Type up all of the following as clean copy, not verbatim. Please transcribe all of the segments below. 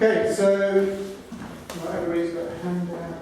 Okay, so not everybody's got a handout.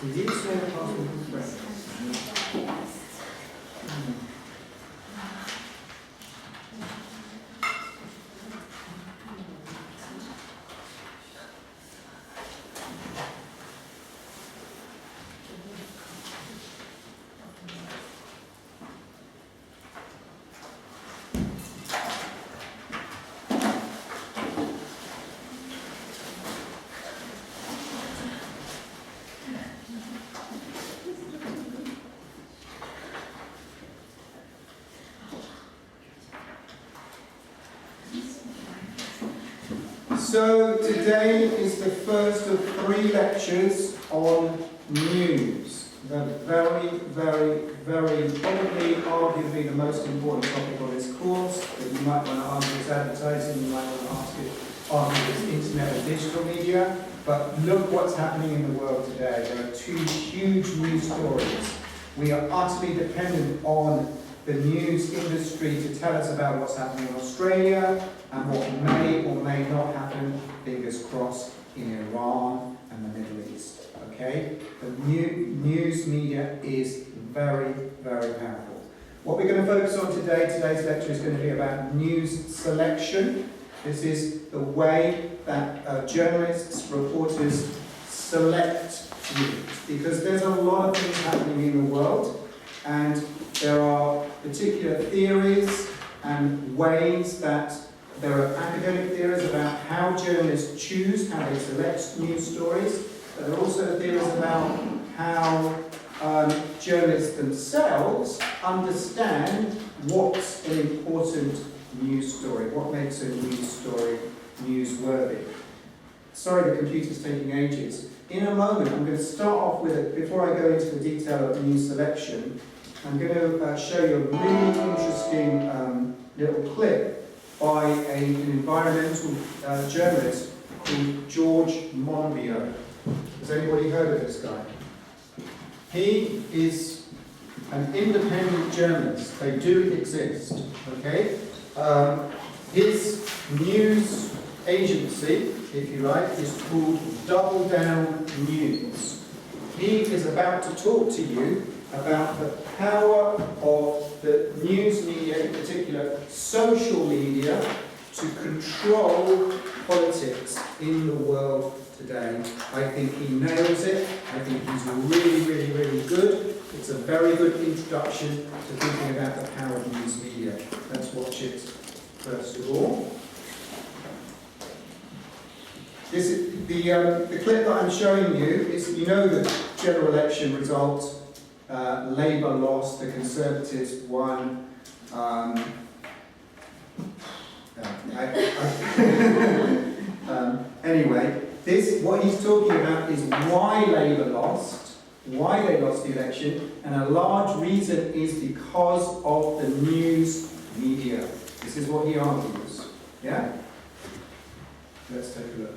Did you say the password was correct? So today is the first of 3 lectures on news. The very, probably arguably the most important topic of this course that you might want to argue is advertising, you might want to argue is internet and digital media. But look what's happening in the world today. There are 2 huge news stories. We are utterly dependent on the news industry to tell us about what's happening in Australia and what may or may not happen, fingers crossed, in Iran and the Middle East. Okay? The news media is very, powerful. What we're going to focus on today, today's lecture is going to be about news selection. This is the way that journalists, reporters select news, because there's a lot of things happening in the world, and there are particular theories and ways that there are academic theories about how journalists choose, how they select news stories, but there are also theories about how journalists themselves understand what's an important news story, what makes a news story newsworthy. Sorry, the computer's taking ages. In a moment, I'm going to start off with it, before I go into the detail of news selection, I'm going to show you a really interesting little clip by an environmental journalist called George Monbiot. Has anybody heard of this guy? He is an independent journalist. They do exist, okay? His news agency, if you like, is called Double Down News. He is about to talk to you about the power of the news media, in particular social media, to control politics in the world today. I think he nails it. I think he's really good. It's a very good introduction to thinking about the power of news media. Let's watch it first of all. This is the clip that I'm showing you is, you know, the general election result. Labour lost, the Conservatives won. Anyway, what he's talking about is why Labour lost, why they lost the election, and a large reason is because of the news media. This is what he argues. Yeah? Let's take a look.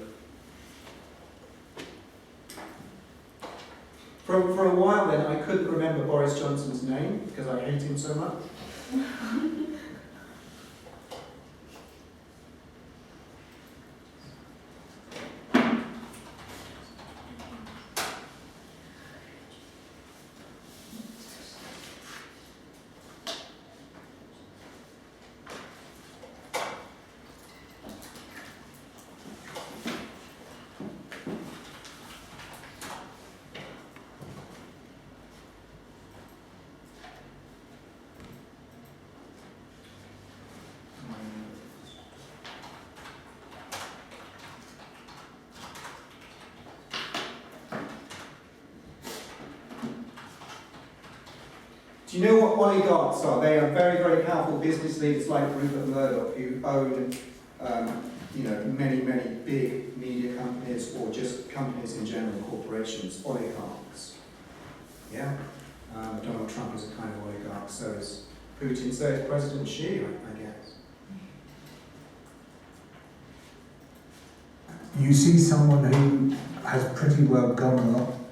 For a while then, I couldn't remember Boris Johnson's name because I hate him so much. Do you know what oligarchs are? They are very, very powerful business leaders like Rupert Murdoch, who own many, many big media companies or just companies in general, corporations, oligarchs. Yeah? Donald Trump is a kind of oligarch, so is Putin, so is President Xi, I guess. You see someone who has pretty well gone along.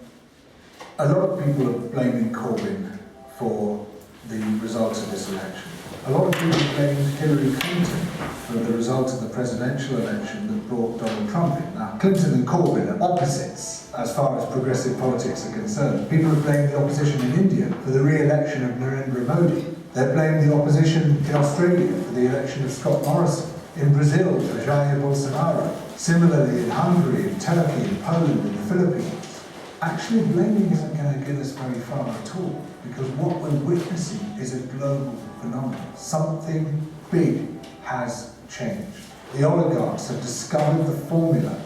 A lot of people are blaming Corbyn for the results of this election. A lot of people blamed Hillary Clinton for the result of the presidential election that brought Donald Trump in. Now, Clinton and Corbyn are opposites as far as progressive politics are concerned. People have blamed the opposition in India for the re-election of Narendra Modi. They blamed the opposition in Australia for the election of Scott Morrison. In Brazil, for Jair Bolsonaro. Similarly, in Hungary, in Turkey, in Poland, in the Philippines. Actually, blaming isn't going to get us very far at all, because what we're witnessing is a global phenomenon. Something big has changed. The oligarchs have discovered the formula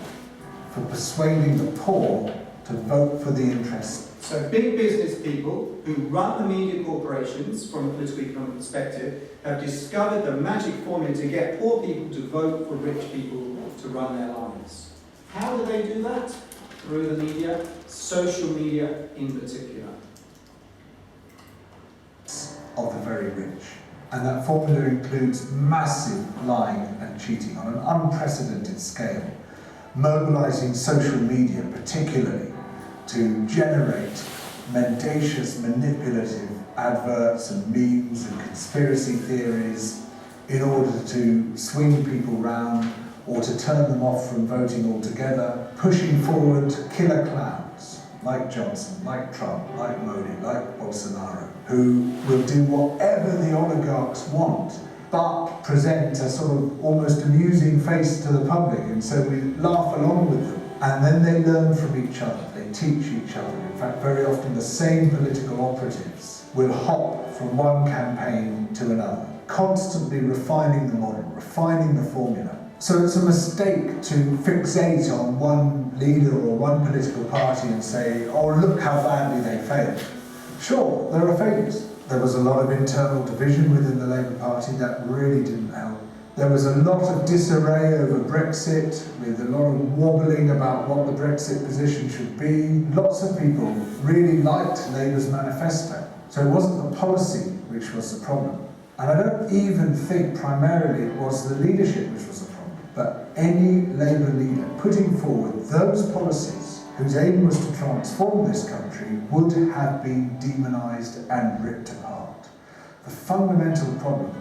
for persuading the poor to vote for the interests. So big business people who run the media corporations from a political economic perspective have discovered the magic formula to get poor people to vote for rich people to run their lives. How do they do that? Through the media, social media in particular. Of the very rich. And that formula includes massive lying and cheating on an unprecedented scale, mobilizing social media particularly to generate mendacious, manipulative adverts and memes and conspiracy theories in order to swing people round or to turn them off from voting altogether, pushing forward killer clowns like Johnson, like Trump, like Modi, like Bolsonaro, who will do whatever the oligarchs want, but present a sort of almost amusing face to the public, and so we laugh along with them. And then they learn from each other, they teach each other. In fact, very often the same political operatives will hop from one campaign to another, constantly refining the model, refining the formula. So it's a mistake to fixate on one leader or one political party and say, oh, look how badly they failed. Sure, there are failures. There was a lot of internal division within the Labour Party that really didn't help. There was a lot of disarray over Brexit, with a lot of wobbling about what the Brexit position should be. Lots of people really liked Labour's manifesto. So it wasn't the policy which was the problem. And I don't even think primarily it was the leadership which was the problem. But any Labour leader putting forward those policies whose aim was to transform this country would have been demonised and ripped apart. The fundamental problem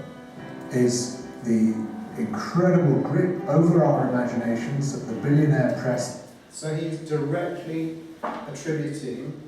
is the incredible grip over our imaginations that the billionaire press. So he's directly attributing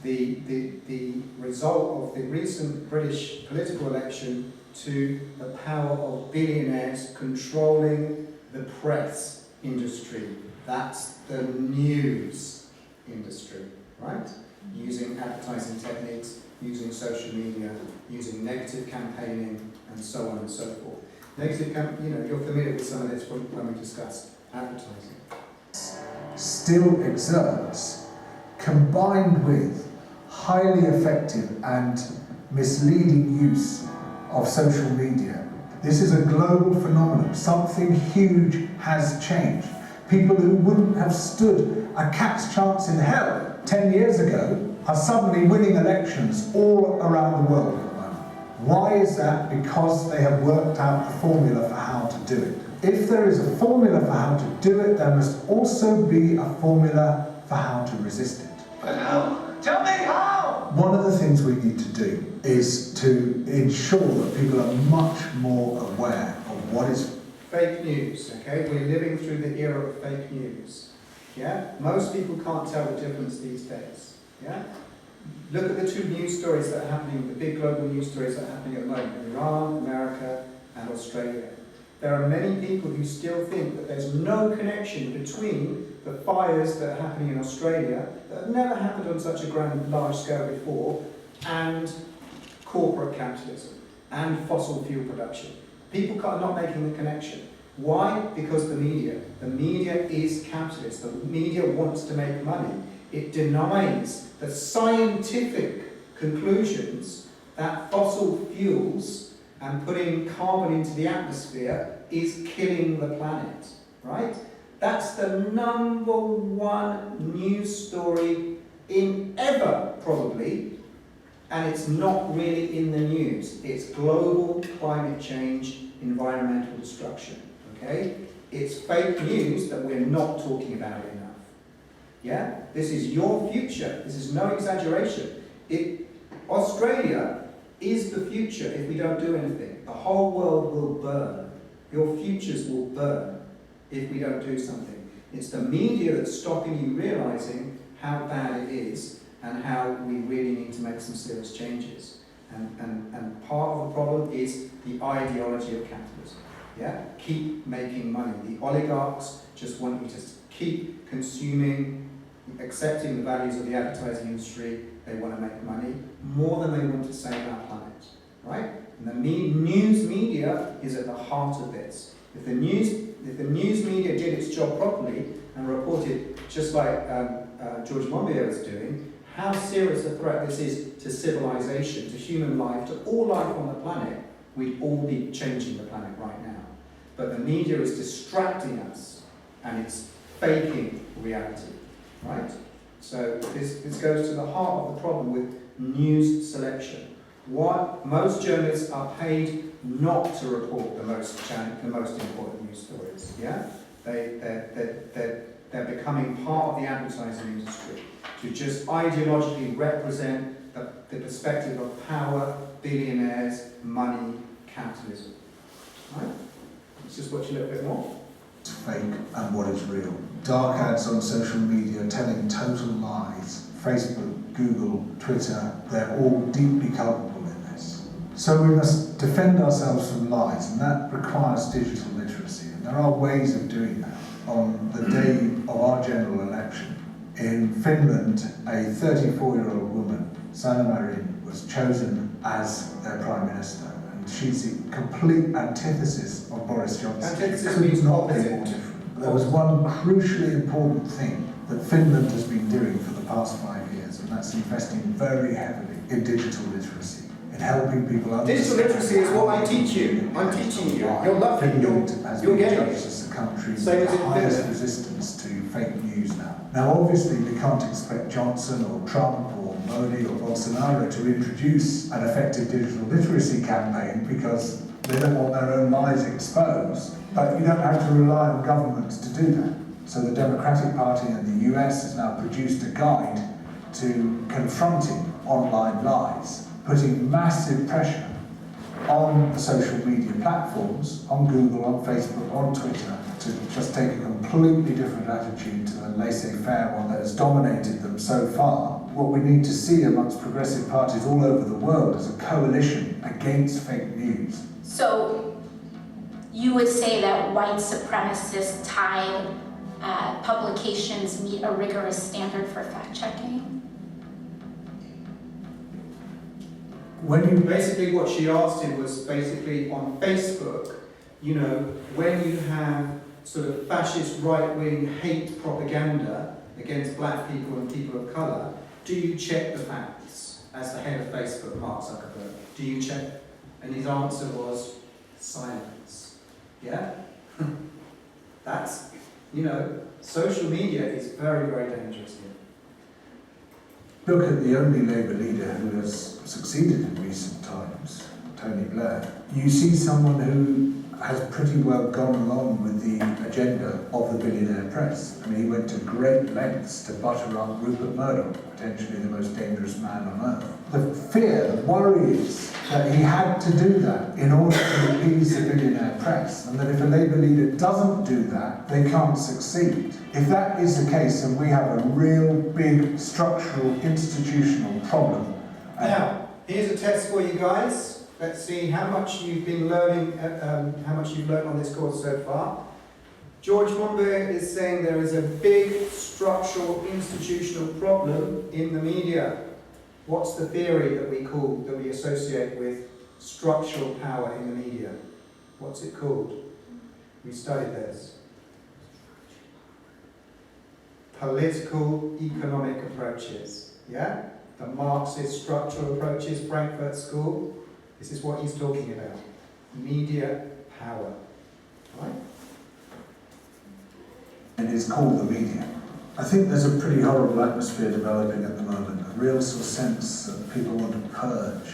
the result of the recent British political election to the power of billionaires controlling the press industry. That's the news industry, right? Using advertising techniques, using social media, using negative campaigning, and so on and so forth. Negative you're familiar with some of this from when we discussed advertising. Still exerts, combined with highly effective and misleading use of social media. This is a global phenomenon. Something huge has changed. People who wouldn't have stood a cat's chance in hell 10 years ago are suddenly winning elections all around the world. Why is that? Because they have worked out the formula for how to do it. If there is a formula for how to do it, there must also be a formula for how to resist it. But now, tell One of the things we need to do is to ensure that people are much more aware of what is Fake news, okay? We're living through the era of fake news. Yeah? Most people can't tell the difference these days. Yeah? Look at the two news stories that are happening, the big global news stories that are happening at the moment, Iran, America, and Australia. There are many people who still think that there's no connection between the fires that are happening in Australia, that have never happened on such a large scale before, and corporate capitalism, and fossil fuel production. People are not making the connection. Why? Because the media is capitalist. The media wants to make money. It denies the scientific conclusions that fossil fuels and putting carbon into the atmosphere is killing the planet, right? That's the number one news story in ever, probably, and it's not really in the news. It's global climate change, environmental destruction, okay? It's fake news that we're not talking about enough. Yeah? This is your future. This is no exaggeration. Australia is the future if we don't do anything. The whole world will burn. Your futures will burn if we don't do something. It's the media that's stopping you realising how bad it is and how we really need to make some serious changes. And part of the problem is the ideology of capitalism. Yeah? Keep making money. The oligarchs just want you to keep consuming, accepting the values of the advertising industry. They want to make money more than they want to save our planet. Right? And the news media is at the heart of this. If the news media did its job properly and reported, just like George Monbiot is doing, how serious a threat this is to civilization, to human life, to all life on the planet, we'd all be changing the planet right now. But the media is distracting us, and it's faking reality, right? So this goes to the heart of the problem with news selection. Most journalists are paid not to report the most important news stories. Yeah, they're becoming part of the advertising industry to just ideologically represent the perspective of power, billionaires, money, capitalism. Right? Let's just watch a little bit more. It's fake and what is real. Dark ads on social media telling total lies. Facebook, Google, Twitter, they're all deeply culpable in this. So we must defend ourselves from lies, and that requires digital literacy. And there are ways of doing that. On the day of our general election, in Finland, a 34-year-old woman, Sanna Marin, was chosen as their Prime Minister. And she's a complete antithesis of Boris Johnson. Antithesis means not different. There was one crucially important thing that Finland has been doing for the past 5 years, and that's investing very heavily in digital literacy, in helping people understand. Digital literacy is what I teach you. I'm teaching you. You're loving it. You're getting it. As the country with Same as the in highest Finland. resistance to fake news now. Now, obviously, we can't expect Johnson or Trump or Modi or Bolsonaro to introduce an effective digital literacy campaign because they don't want their own lies exposed. But you don't have to rely on governments to do that. So the Democratic Party in the US has now produced a guide to confronting online lies, putting massive pressure on the social media platforms, on Google, on Facebook, on Twitter, to just take a completely different attitude to the laissez-faire one that has dominated them so far. What we need to see amongst progressive parties all over the world is a coalition against fake news. So you would say that white supremacist tied publications meet a rigorous standard for fact-checking? Basically what she asked him was basically on Facebook, you know, when you have sort of fascist right-wing hate propaganda against black people and people of colour, do you check the facts? As the head of Facebook, Mark Zuckerberg, do you check? And his answer was silence. Yeah? That's, you know, social media is very, very dangerous here. Look at the only Labour leader who has succeeded in recent times, Tony Blair. You see someone who has pretty well gone along with the agenda of the billionaire press. I mean, he went to great lengths to butter up Rupert Murdoch, potentially the most dangerous man on earth. The fear, the worry is that he had to do that in order to appease the billionaire press, and that if a Labour leader doesn't do that, they can't succeed. If that is the case, then we have a real big structural, institutional problem. Now, here's a test for you guys. Let's see how much you've been learning, how much you've learned on this course so far. George Monbiot is saying there is a big structural institutional problem in the media. What's the theory that we associate with structural power in the media? What's it called? We studied this. Political economic approaches. Yeah? The Marxist structural approaches, Frankfurt School. This is what he's talking about. Media power. Right? It is called the media. I think there's a pretty horrible atmosphere developing at the moment, a real sort of sense that people want to purge,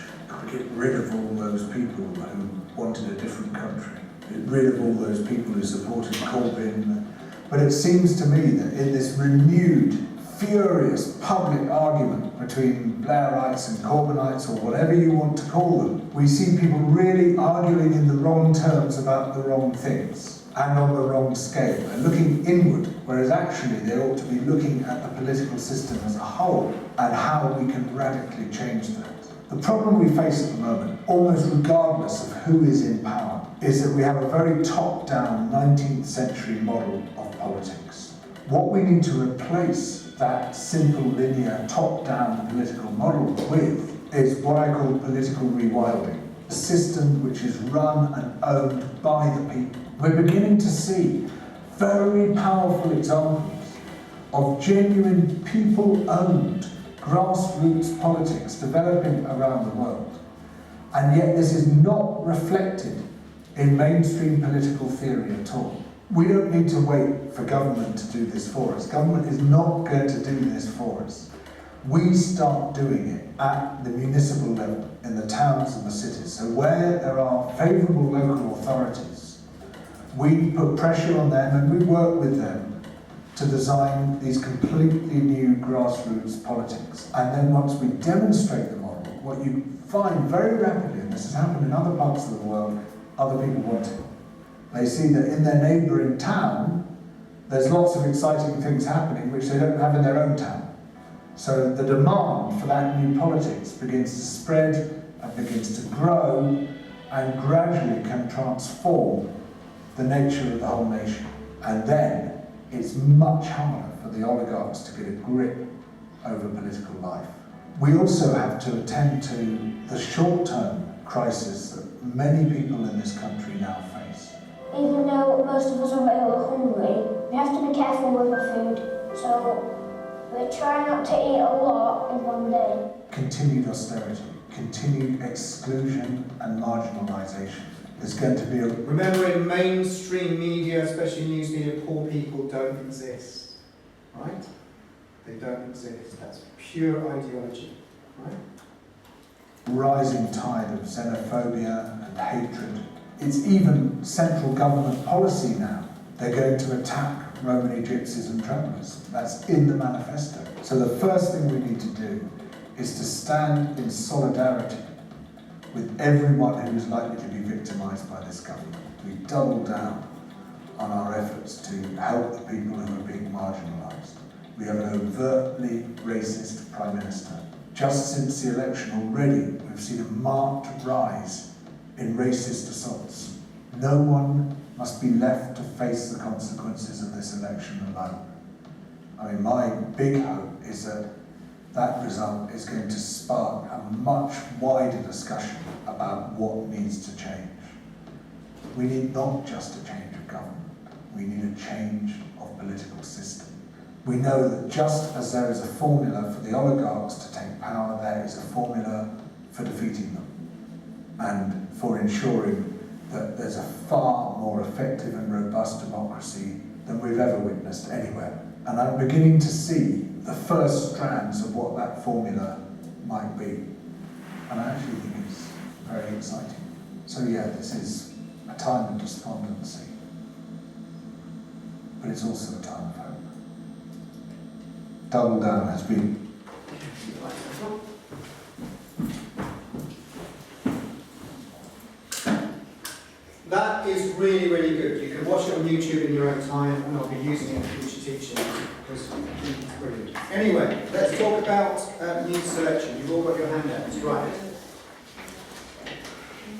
get rid of all those people who wanted a different country, get rid of all those people who supported Corbyn. But it seems to me that in this renewed, furious public argument between Blairites and Corbynites, or whatever you want to call them, we see people really arguing in the wrong terms about the wrong things and on the wrong scale. They're looking inward, whereas actually they ought to be looking at the political system as a whole and how we can radically change that. The problem we face at the moment, almost regardless of who is in power, is that we have a very top-down 19th century model of politics. What we need to replace that simple, linear, top-down political model with is what I call political rewilding, a system which is run and owned by the people. We're beginning to see very powerful examples of genuine people-owned grassroots politics developing around the world. And yet this is not reflected in mainstream political theory at all. We don't need to wait for government to do this for us. Government is not going to do this for us. We start doing it at the municipal level, in the towns and the cities. So where there are favourable local authorities, we put pressure on them and we work with them to design these completely new grassroots politics. And then once we demonstrate the model, what you find very rapidly, and this has happened in other parts of the world, other people want it. They see that in their neighbouring town, there's lots of exciting things happening which they don't have in their own town. So the demand for that new politics begins to spread and begins to grow and gradually can transform the nature of the whole nation. And then it's much harder for the oligarchs to get a grip over political life. We also have to attend to the short-term crisis that many people in this country now face. Even though most of us are very hungry, we have to be careful with our food. So we try not to eat a lot in one day. Continued austerity, continued exclusion and marginalisation. There's going to be a... Remember, in mainstream media, especially news media, poor people don't exist. Right? They don't exist. That's pure ideology. Right? rising tide of xenophobia and hatred. It's even central government policy now. They're going to attack Romani gypsies and travellers. That's in the manifesto. So the first thing we need to do is to stand in solidarity with everyone who is likely to be victimised by this government. We double down on our efforts to help the people who are being marginalised. We have an overtly racist Prime Minister. Just since the election already, we've seen a marked rise in racist assaults. No one must be left to face the consequences of this election alone. I mean, my big hope is that that result is going to spark a much wider discussion about what needs to change. We need not just a change of government, we need a change of political system. We know that just as there is a formula for the oligarchs to take power, there is a formula for defeating them and for ensuring that there's a far more effective and robust democracy than we've ever witnessed anywhere. And I'm beginning to see the first strands of what that formula might be. And I actually think it's very exciting. So yeah, this is a time of despondency, but it's also a time of hope. Double Down has been That is really, really good. You can watch it on YouTube in your own time, and I'll be using it in future teaching because it's brilliant. Anyway, let's talk about news selection. You've all got your handouts, right?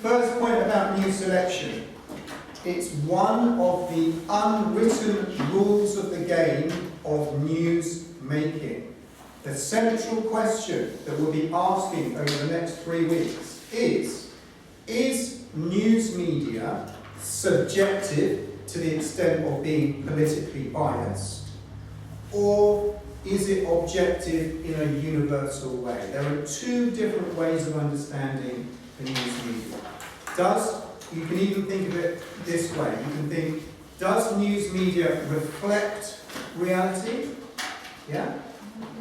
First point about news selection. It's one of the unwritten rules of the game of news making. The central question that we'll be asking over the next 3 weeks is news media subjective to the extent of being politically biased, or is it objective in a universal way? There are two different ways of understanding the news media. You can even think of it this way. You can think, does news media reflect reality? Yeah?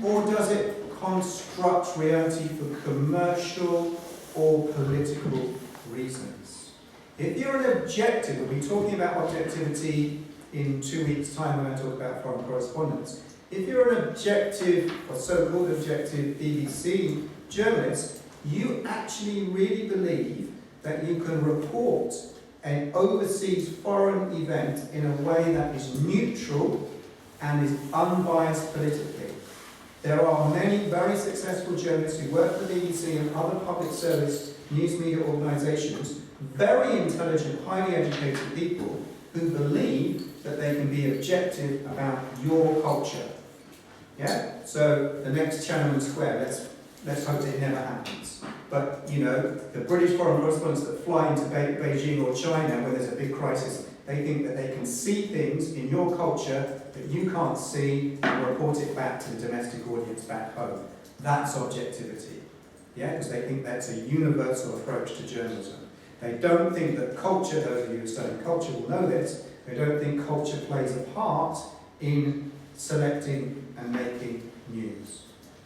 Or does it construct reality for commercial or political reasons? If you're an objective, we'll be talking about objectivity in 2 weeks' time when I talk about foreign correspondence. If you're an objective, or so-called objective BBC journalist, you actually really believe that you can report an overseas foreign event in a way that is neutral and is unbiased politically. There are many very successful journalists who work for the BBC and other public service news media organisations, very intelligent, highly educated people who believe that they can be objective about your culture. Yeah? So the next Tiananmen Square, let's hope it never happens. But, you know, the British foreign correspondents that fly into Beijing or China when there's a big crisis, they think that they can see things in your culture that you can't see and report it back to the domestic audience back home. That's objectivity. Yeah, because they think that's a universal approach to journalism. They don't think that culture, those of you who study culture will know this, they don't think culture plays a part in selecting and making news.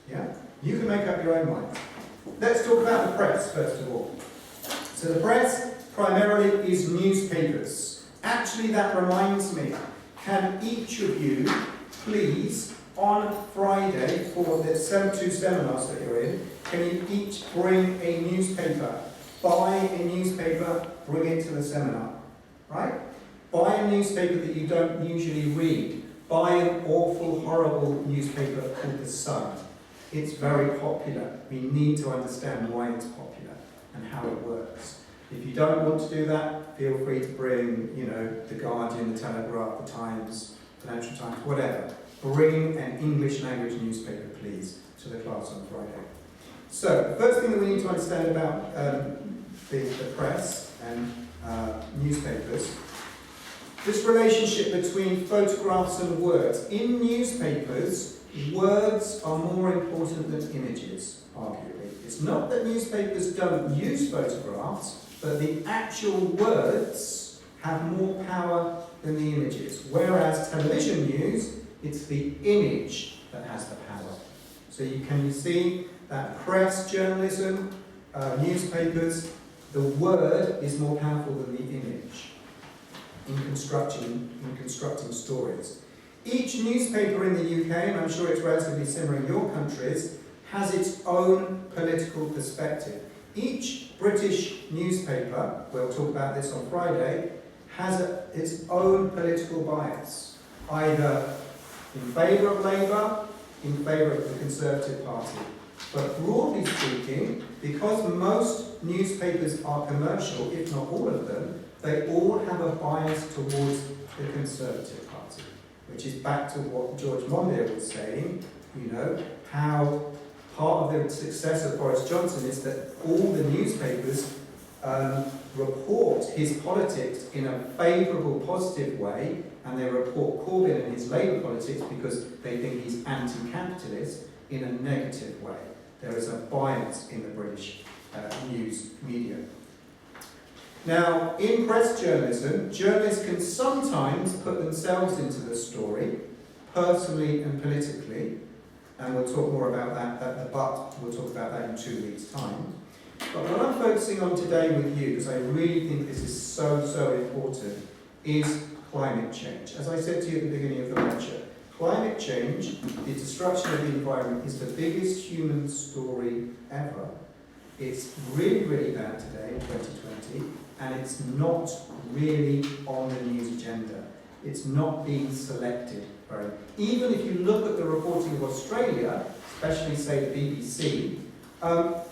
Yeah? You can make up your own mind. Let's talk about the press, first of all. So the press primarily is newspapers. Actually, that reminds me, can each of you please, on Friday, for the two seminars that you're in, can you each bring a newspaper? Buy a newspaper, bring it to the seminar. Right? Buy a newspaper that you don't usually read. Buy an awful, horrible newspaper called The Sun. It's very popular. We need to understand why it's popular and how it works. If you don't want to do that, feel free to bring, you know, The Guardian, The Telegraph, The Times, Financial Times, whatever. Bring an English language newspaper, please, to the class on Friday. So, the first thing that we need to understand about the press and newspapers, this relationship between photographs and words. In newspapers, words are more important than images, arguably. It's not that newspapers don't use photographs, but the actual words have more power than the images. Whereas television news, it's the image that has the power. So can you see that press, journalism, newspapers, the word is more powerful than the image in constructing stories. Each newspaper in the UK, and I'm sure it's relatively similar in your countries, has its own political perspective. Each British newspaper, we'll talk about this on Friday, has its own political bias, either in favour of Labour, in favour of the Conservative Party. But broadly speaking, because most newspapers are commercial, if not all of them, they all have a bias towards the Conservative Party, which is back to what George Monbiot was saying, you know, how part of the success of Boris Johnson is that all the newspapers report his politics in a favourable, positive way, and they report Corbyn and his Labour politics because they think he's anti-capitalist in a negative way. There is a bias in the British news media. Now, in press journalism, journalists can sometimes put themselves into the story, personally and politically, and we'll talk more about that, but we'll talk about that in 2 weeks' time. But what I'm focusing on today with you, because I really think this is so important, is climate change. As I said to you at the beginning of the lecture, climate change, the destruction of the environment, is the biggest human story ever. It's really bad today in 2020, and it's not really on the news agenda. It's not being selected very. Even if you look at the reporting of Australia, especially say the BBC,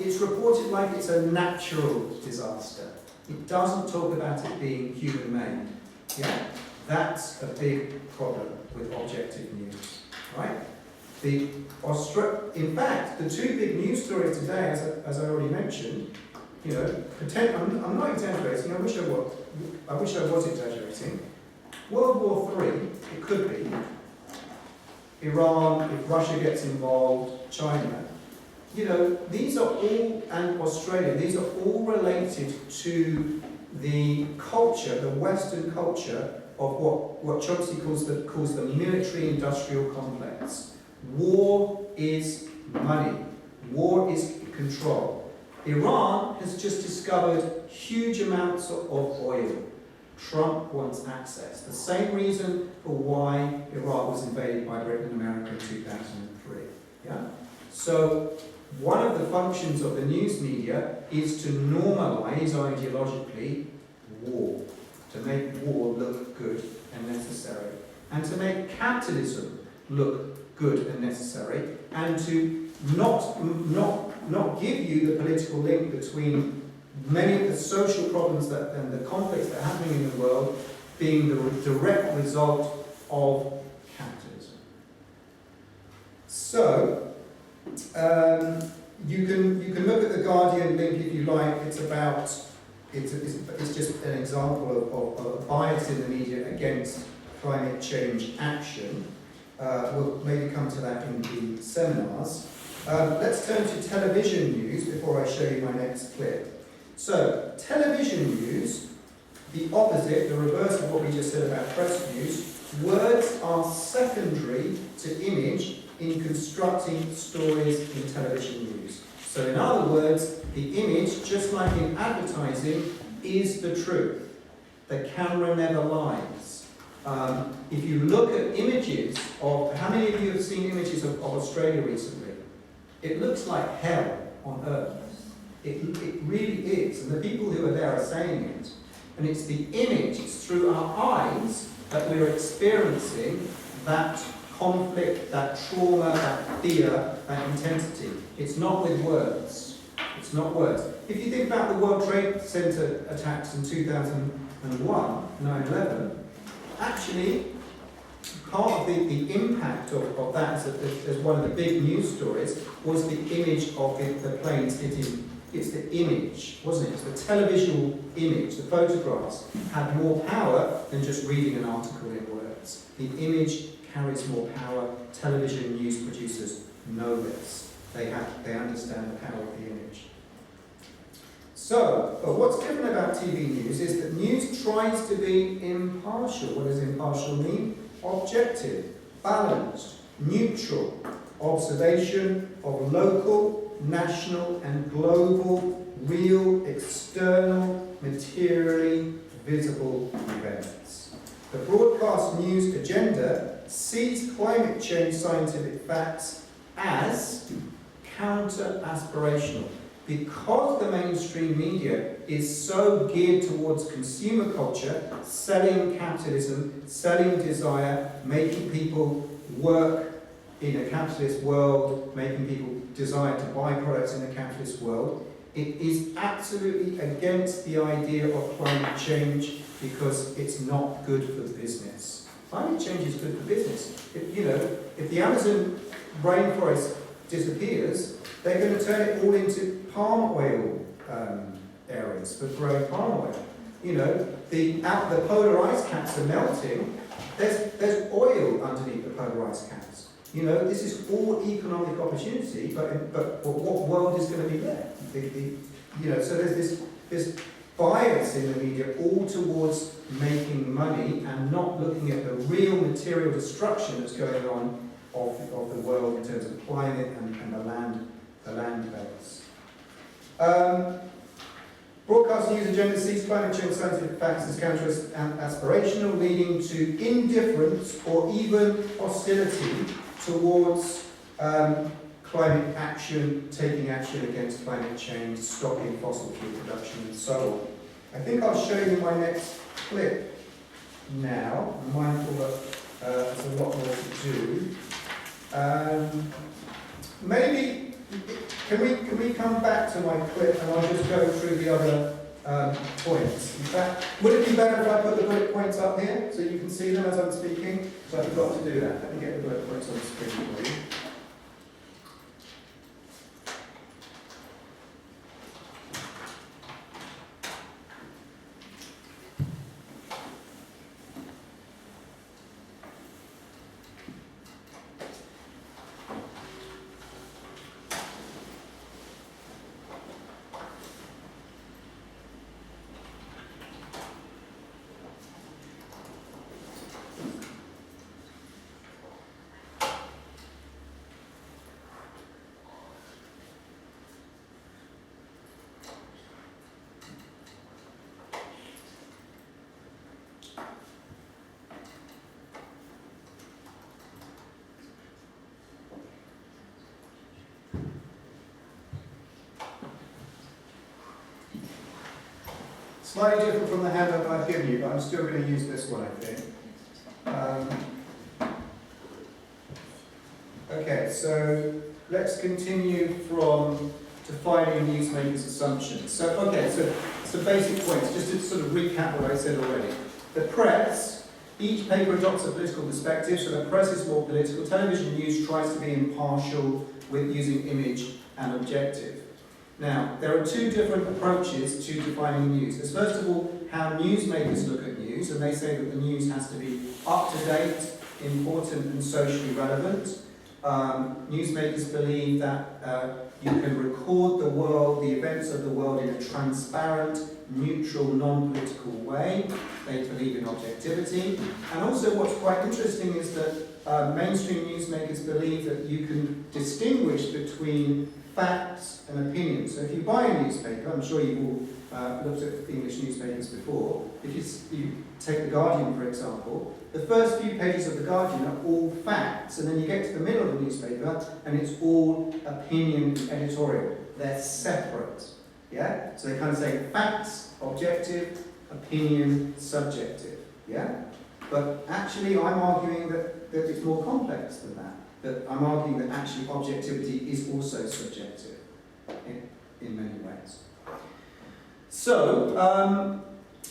it's reported like it's a natural disaster. It doesn't talk about it being human-made. Yeah, that's a big problem with objective news, right? In fact, the two big news stories today, as I already mentioned, you know, I'm not exaggerating. I wish I was exaggerating. World War III, it could be. Iran, if Russia gets involved, China. You know, these are all, and Australia, these are all related to the culture, the Western culture of what Chomsky calls the military-industrial complex. War is money. War is control. Iran has just discovered huge amounts of oil. Trump wants access. The same reason for why Iraq was invaded by Britain and America in 2003. Yeah? So one of the functions of the news media is to normalize ideologically war, to make war look good and necessary, and to make capitalism look good and necessary, and to not give you the political link between many of the social problems and the conflicts that are happening in the world being the direct result of capitalism. So, you can look at the Guardian link if you like. It's just an example of a bias in the media against climate change action. We'll maybe come to that in the seminars. Let's turn to television news before I show you my next clip. So, television news, the opposite, the reverse of what we just said about press news, words are secondary to image in constructing stories in television news. So in other words, the image, just like in advertising, is the truth. The camera never lies. If you look at images of, how many of you have seen images of Australia recently? It looks like hell on earth. It really is, and the people who are there are saying it. And it's the image, it's through our eyes that we're experiencing that conflict, that trauma, that fear, that intensity. It's not with words. It's not words. If you think about the World Trade Center attacks in 2001, 9/11, actually, part of the impact of that, as one of the big news stories, was the image of the planes hitting. It's the image, wasn't it? It's the televisual image, the photographs, had more power than just reading an article in words. The image carries more power. Television news producers know this. They understand the power of the image. So, but what's different about TV news is that news tries to be impartial. What does impartial mean? Objective, balanced, neutral, observation of local, national and global, real, external, materially visible events. The broadcast news agenda sees climate change scientific facts as counter-aspirational. Because the mainstream media is so geared towards consumer culture, selling capitalism, selling desire, making people work in a capitalist world, making people desire to buy products in a capitalist world, it is absolutely against the idea of climate change because it's not good for business. Climate change is good for business. If the Amazon rainforest disappears, they're going to turn it all into palm oil areas for growing palm oil. The polar ice caps are melting. There's oil underneath the polar ice caps. This is all economic opportunity, but what world is going to be there? So there's this bias in the media all towards making money and not looking at the real material destruction that's going on of the world in terms of climate and the land base. Broadcast news agenda sees climate change scientific facts as counter-aspirational, leading to indifference or even hostility towards climate action, taking action against climate change, stopping fossil fuel production, and so on. I think I'll show you my next clip now. I'm mindful that there's a lot more to do. Maybe, can we come back to my clip and I'll just go through the other points. In fact, would it be better if I put the bullet points up here so you can see them as I'm speaking? So I forgot to do that. Let me get the bullet points on the screen for you. Slightly different from the handout I've given you, but I'm still going to use this one, I think. Okay, so let's continue from defining newsmakers' assumptions. So, okay, so some basic points, just to sort of recap what I said already. The press, each paper adopts a political perspective, so the press is more political. Television news tries to be impartial with using image and objective. Now, there are two different approaches to defining news. There's first of all how newsmakers look at news, and they say that the news has to be up-to-date, important and socially relevant. Newsmakers believe that you can record the world, the events of the world in a transparent, neutral, non-political way. They believe in objectivity. And also what's quite interesting is that mainstream newsmakers believe that you can distinguish between facts and opinions. So if you buy a newspaper, I'm sure you've all looked at English newspapers before, if you take The Guardian, for example, the first few pages of The Guardian are all facts, and then you get to the middle of the newspaper, and it's all opinion editorial. They're separate, yeah? So they kind of say facts, objective, opinion, subjective, yeah? But actually I'm arguing that it's more complex than that. That I'm arguing that actually objectivity is also subjective in many ways. So,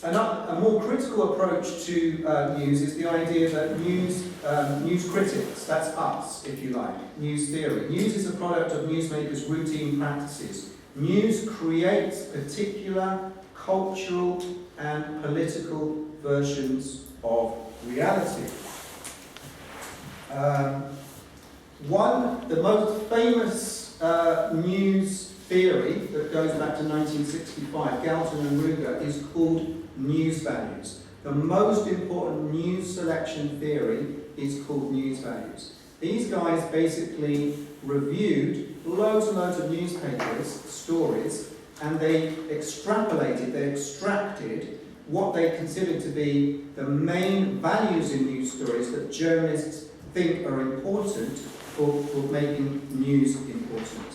a more critical approach to news is the idea that news critics, that's us, if you like, news theory. News is a product of newsmakers' routine practices. News creates particular cultural and political versions of reality. The most famous news theory that goes back to 1965, Galton and Ruger, is called news values. The most important news selection theory is called news values. These guys basically reviewed loads and loads of newspapers, stories, and they extracted what they considered to be the main values in news stories that journalists think are important for making news important.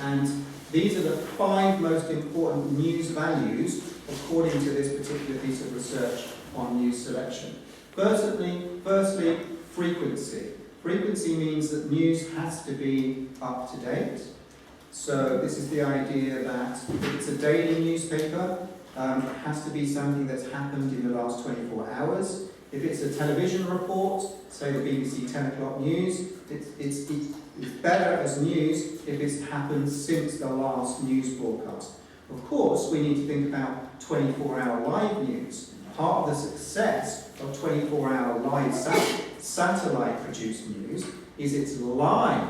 And these are the 5 most important news values according to this particular piece of research on news selection. Firstly, frequency. Frequency means that news has to be up to date. So this is the idea that if it's a daily newspaper, it has to be something that's happened in the last 24 hours. If it's a television report, say the BBC 10 o'clock news, it's better as news if it's happened since the last news broadcast. Of course, we need to think about 24-hour live news. Part of the success of 24-hour live satellite-produced news is it's live.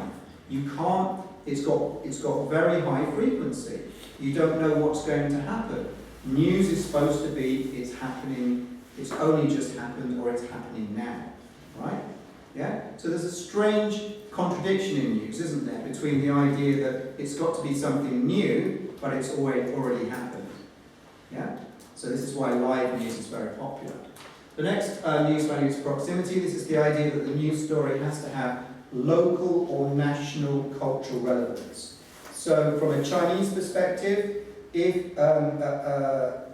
It's got very high frequency. You don't know what's going to happen. News is supposed to be, it's happening, it's only just happened, or it's happening now, right? Yeah? So there's a strange contradiction in news, isn't there, between the idea that it's got to be something new, but it's already happened. Yeah? So this is why live news is very popular. The next news value is proximity. This is the idea that the news story has to have local or national cultural relevance. So from a Chinese perspective, if a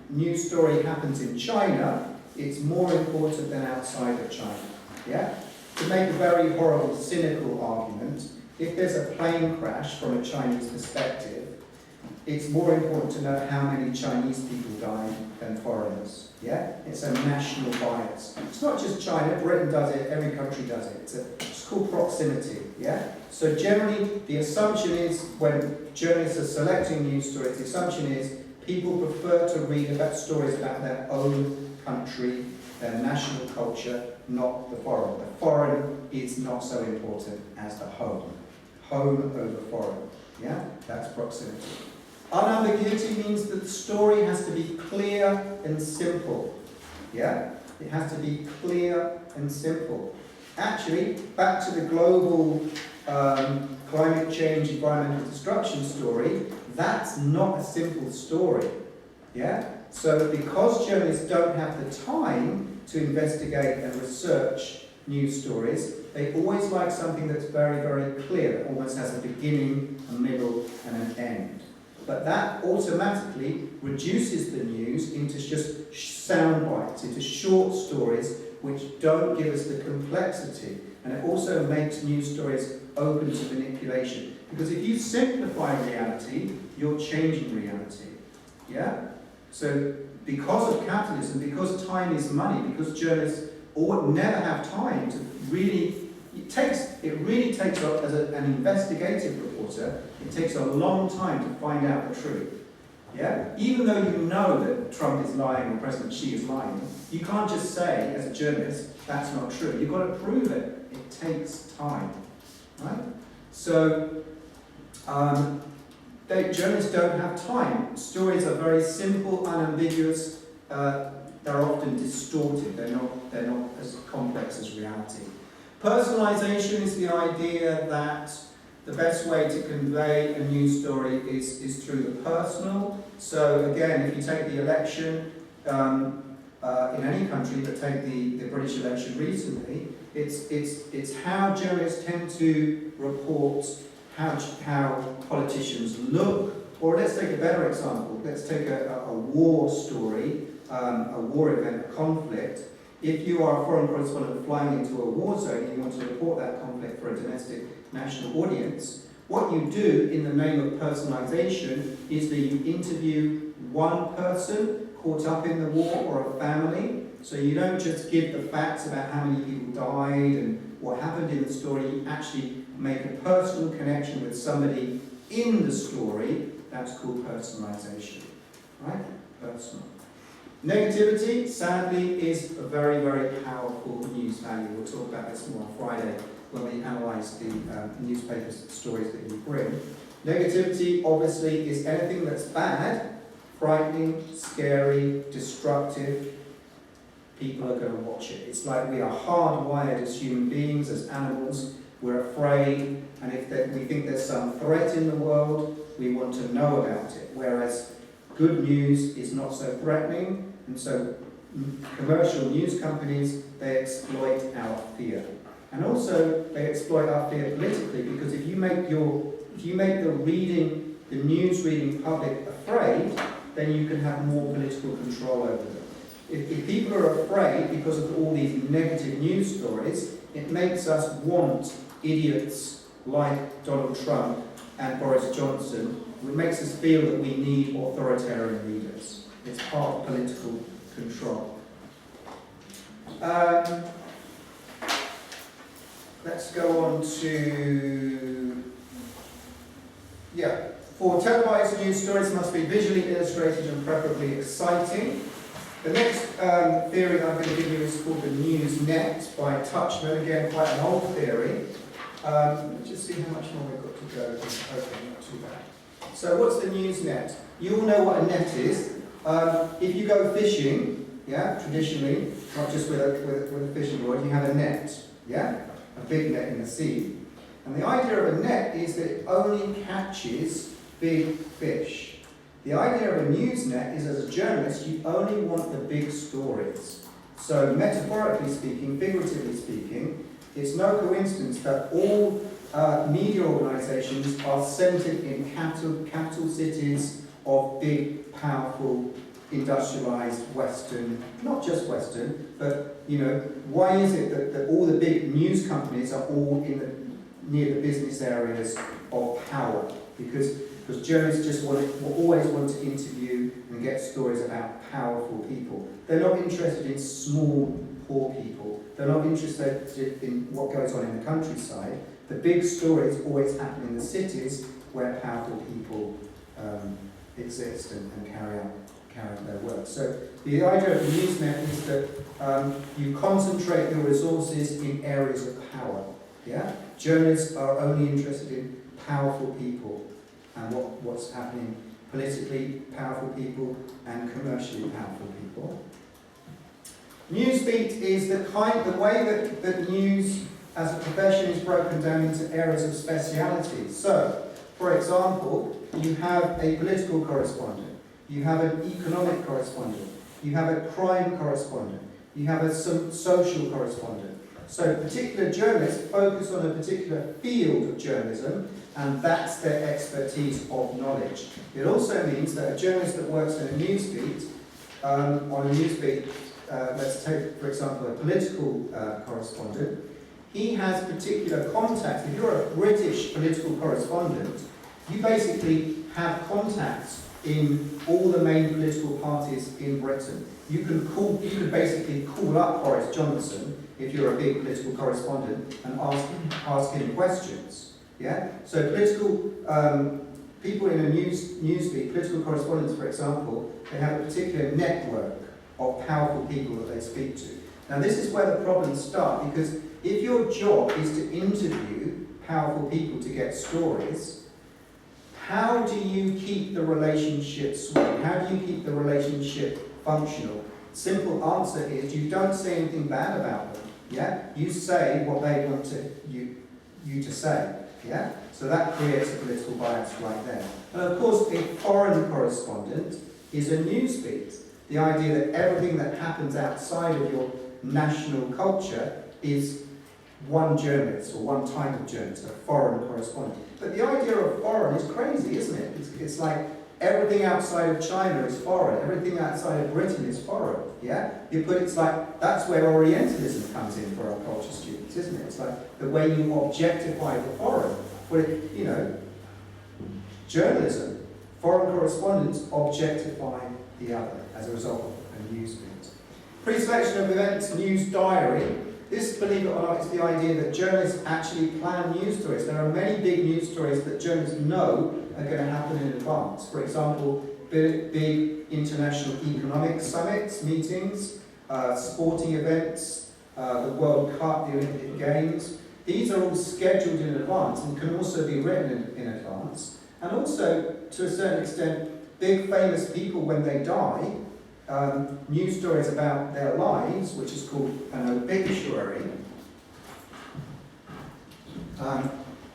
news story happens in China, it's more important than outside of China. Yeah? To make a very horrible, cynical argument, if there's a plane crash from a Chinese perspective, it's more important to know how many Chinese people died than foreigners. Yeah? It's a national bias. It's not just China, Britain does it, every country does it. It's called proximity. Yeah? So generally, the assumption is, when journalists are selecting news stories, the assumption is people prefer to read about stories about their own country, their national culture, not the foreign. The foreign is not so important as the home. Home over foreign. Yeah? That's proximity. Unambiguity means that the story has to be clear and simple. Yeah? It has to be clear and simple. Actually, back to the global climate change, environmental destruction story, that's not a simple story. Yeah? So because journalists don't have the time to investigate and research news stories, they always like something that's very, very clear, that almost has a beginning, a middle, and an end. But that automatically reduces the news into just sound bites, into short stories which don't give us the complexity. And it also makes news stories open to manipulation. Because if you simplify reality, you're changing reality. Yeah? So because of capitalism, because time is money, because journalists never have time to really, it really takes, as an investigative reporter, it takes a long time to find out the truth. Yeah? Even though you know that Trump is lying or President Xi is lying, you can't just say, as a journalist, that's not true. You've got to prove it. It takes time. Right? So, journalists don't have time. Stories are very simple, unambiguous. They're often distorted. They're not as complex as reality. Personalization is the idea that the best way to convey a news story is through the personal. So again, if you take the election in any country, but take the British election recently, it's how journalists tend to report how politicians look. Or let's take a better example. Let's take a war story, a war event, a conflict. If you are a foreign correspondent flying into a war zone and you want to report that conflict for a domestic national audience, what you do in the name of personalisation is that you interview one person caught up in the war or a family. So you don't just give the facts about how many people died and what happened in the story, you actually make a personal connection with somebody in the story. That's called personalisation. Right? Personal. Negativity, sadly, is a very, very powerful news value. We'll talk about this more on Friday when we analyse the newspaper stories that you bring. Negativity, obviously, is anything that's bad, frightening, scary, destructive. People are going to watch it. It's like we are hardwired as human beings, as animals. We're afraid, and if we think there's some threat in the world, we want to know about it. Whereas good news is not so threatening, and so commercial news companies, they exploit our fear. And also, they exploit our fear politically, because if you make the news reading public afraid, then you can have more political control over them. If people are afraid because of all these negative news stories, it makes us want idiots like Donald Trump and Boris Johnson. It makes us feel that we need authoritarian leaders. It's part of political control. Let's go on to... For televised news stories must be visually illustrated and preferably exciting. The next theory that I'm going to give you is called the news net by Touchman. Again, quite an old theory. Let's just see how much more we've got to go. Okay, not too bad. So what's the news net? You all know what a net is. If you go fishing, traditionally, not just with a fishing rod, you have a net, a big net in the sea. And the idea of a net is that it only catches big fish. The idea of a news net is, as a journalist, you only want the big stories. So metaphorically speaking, figuratively speaking, it's no coincidence that all media organisations are centred in capital cities of big, powerful, industrialised Western, not just Western, but, you know, why is it that all the big news companies are all near the business areas of power? Because journalists just will always want to interview and get stories about powerful people. They're not interested in small, poor people. They're not interested in what goes on in the countryside. The big stories always happen in the cities where powerful people exist and carry out their work. So the idea of the news net is that you concentrate your resources in areas of power. Yeah? Journalists are only interested in powerful people and what's happening politically powerful people and commercially powerful people. Newsbeat is the way that news as a profession is broken down into areas of speciality. So, for example, you have a political correspondent, you have an economic correspondent, you have a crime correspondent, you have a social correspondent. So particular journalists focus on a particular field of journalism, and that's their expertise of knowledge. It also means that a journalist that works in a newsbeat, let's take, for example, a political correspondent, he has particular contacts. If you're a British political correspondent, you basically have contacts in all the main political parties in Britain. You can basically call up Boris Johnson if you're a big political correspondent and ask him questions. Yeah? So political people in a newsbeat, political correspondents, for example, they have a particular network of powerful people that they speak to. Now this is where the problems start, because if your job is to interview powerful people to get stories, how do you keep the relationship sweet? How do you keep the relationship functional? Simple answer is you don't say anything bad about them. Yeah? You say what they want you to say. Yeah? So that creates a political bias right there. And of course, a foreign correspondent is a newsbeat. The idea that everything that happens outside of your national culture is one journalist or one type of journalist, a foreign correspondent. But the idea of foreign is crazy, isn't it? It's like everything outside of China is foreign, everything outside of Britain is foreign. Yeah? It's like that's where Orientalism comes in for our culture students, isn't it? It's like the way you objectify the foreign. Well, journalism, foreign correspondents objectify the other as a result of a newsbeat. Pre-selection of events, news diary. This, believe it or not, is the idea that journalists actually plan news stories. There are many big news stories that journalists know are going to happen in advance. For example, big international economic summits, meetings, sporting events, the World Cup, the Olympic Games. These are all scheduled in advance and can also be written in advance. And also, to a certain extent, big famous people, when they die, news stories about their lives, which is called an obituary.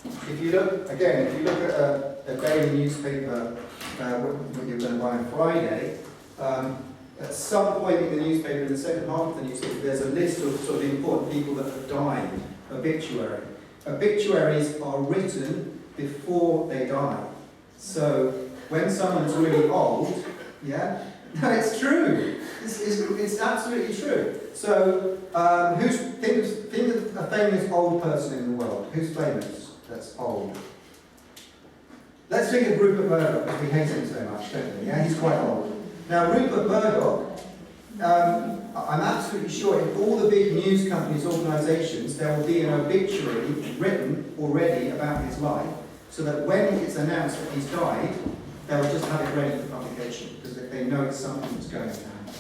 If you look at a daily newspaper, what you're going to buy on Friday, at some point in the newspaper, in the second half of the newspaper, there's a list of sort of important people that have died. Obituary. Obituaries are written before they die. So when someone's really old, yeah, no, it's true. It's absolutely true. So think of a famous old person in the world. Who's famous that's old? Let's think of Rupert Murdoch, because we hate him so much, don't we? Yeah, he's quite old. Now, Rupert Murdoch, I'm absolutely sure in all the big news companies, organisations, there will be an obituary written already about his life, so that when it's announced that he's died, they'll just have it ready for publication, because they know it's something that's going to happen.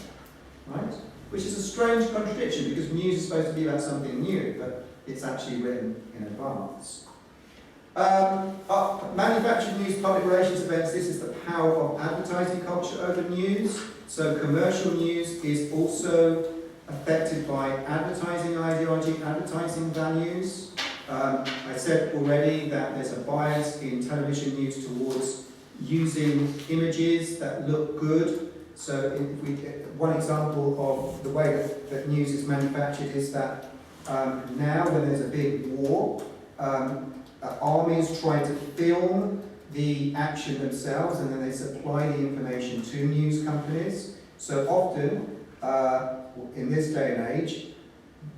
Right? Which is a strange contradiction, because news is supposed to be about something new, but it's actually written in advance. Manufactured news, public relations events, this is the power of advertising culture over news. So commercial news is also affected by advertising ideology, advertising values. I said already that there's a bias in television news towards using images that look good. So one example of the way that news is manufactured is that now when there's a big war, armies try to film the action themselves and then they supply the information to news companies. So often, in this day and age,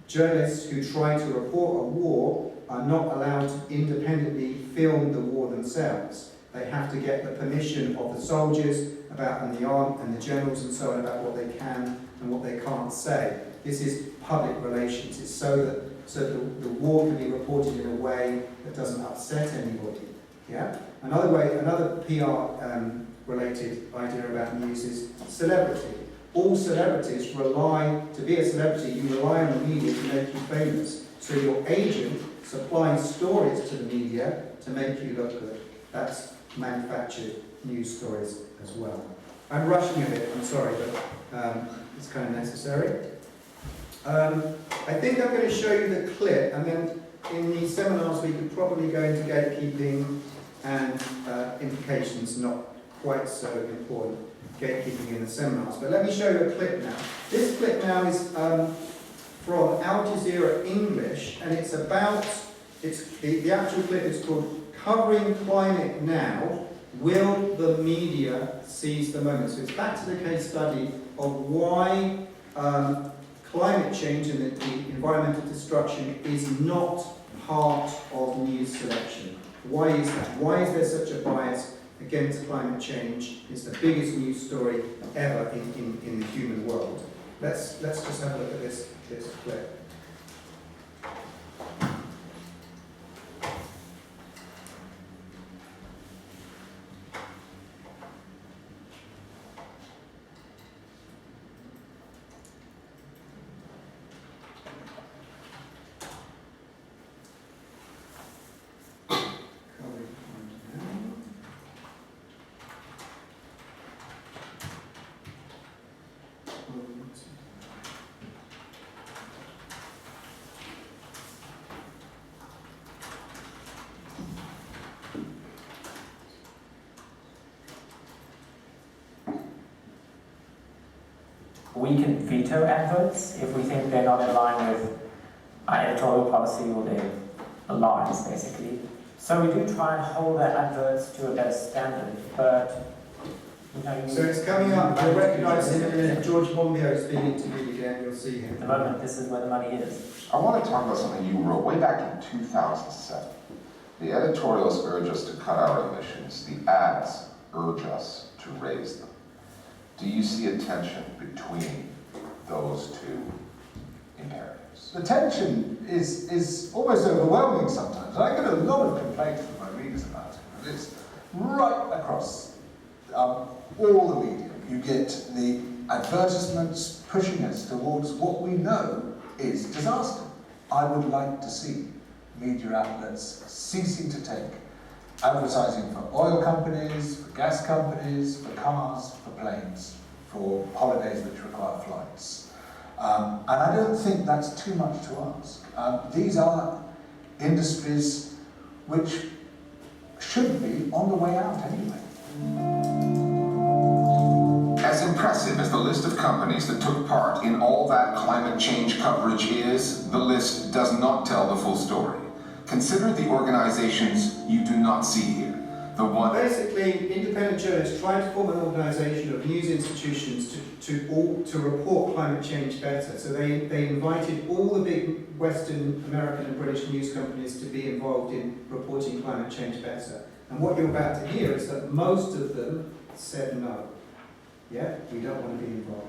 journalists who try to report a war are not allowed to independently film the war themselves. They have to get the permission of the soldiers and the generals and so on about what they can and what they can't say. This is public relations. It's so that the war can be reported in a way that doesn't upset anybody. Yeah. Another PR related idea about news is celebrity. All celebrities to be a celebrity, you rely on the media to make you famous. So your agent supplies stories to the media to make you look good. That's manufactured news stories as well. I'm rushing a bit, I'm sorry, but it's kind of necessary. I think I'm going to show you the clip, and then in the seminars we could probably go into gatekeeping and implications, not quite so important, gatekeeping in the seminars. But let me show you a clip now. This clip now is from Al Jazeera English, and it's about, the actual clip is called Covering Climate Now, Will the Media Seize the Moment? So it's back to the case study of why climate change and the environmental destruction is not part of news selection. Why is that? Why is there such a bias against climate change? It's the biggest news story ever in the human world. Let's just have a look at this clip. We can veto adverts if we think they're not in line with our editorial policy or their lines, basically. So we do try and hold our adverts to a better standard, but you know... So it's coming up, you'll recognise him in a minute. George Monbiot is being interviewed again, you'll see him. At the moment, this is where the money is. I want to talk about something you wrote way back in 2007. The editorials urge us to cut our emissions. The ads urge us to raise them. Do you see a tension between those two imperatives? The tension is almost overwhelming sometimes. I get a lot of complaints from my readers about it. And it's right across all the media. You get the advertisements pushing us towards what we know is disaster. I would like to see media outlets ceasing to take advertising for oil companies, for gas companies, for cars, for planes, for holidays which require flights. And I don't think that's too much to ask. These are industries which should be on the way out anyway. As impressive as the list of companies that took part in all that climate change coverage is, the list does not tell the full story. Consider the organizations you do not see here. The one... Basically, independent journalists tried to form an organisation of news institutions to report climate change better. So they invited all the big Western American and British news companies to be involved in reporting climate change better. And what you're about to hear is that most of them said no. Yeah, we don't want to be involved.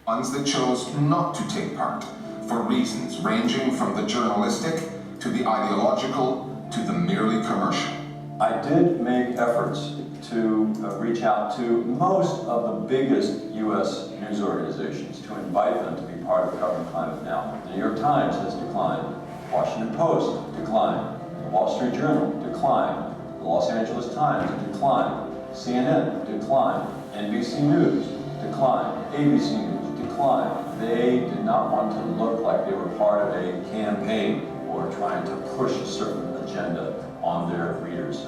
Ones that chose not to take part, for reasons ranging from the journalistic to the ideological to the merely commercial. I did make efforts to reach out to most of the biggest U.S. news organizations to invite them to be part of Covering Climate Now. The New York Times has declined, Washington Post declined, the Wall Street Journal declined, the Los Angeles Times declined, CNN declined, NBC News declined, ABC News declined. They did not want to look like they were part of a campaign or trying to push a certain agenda on their readers.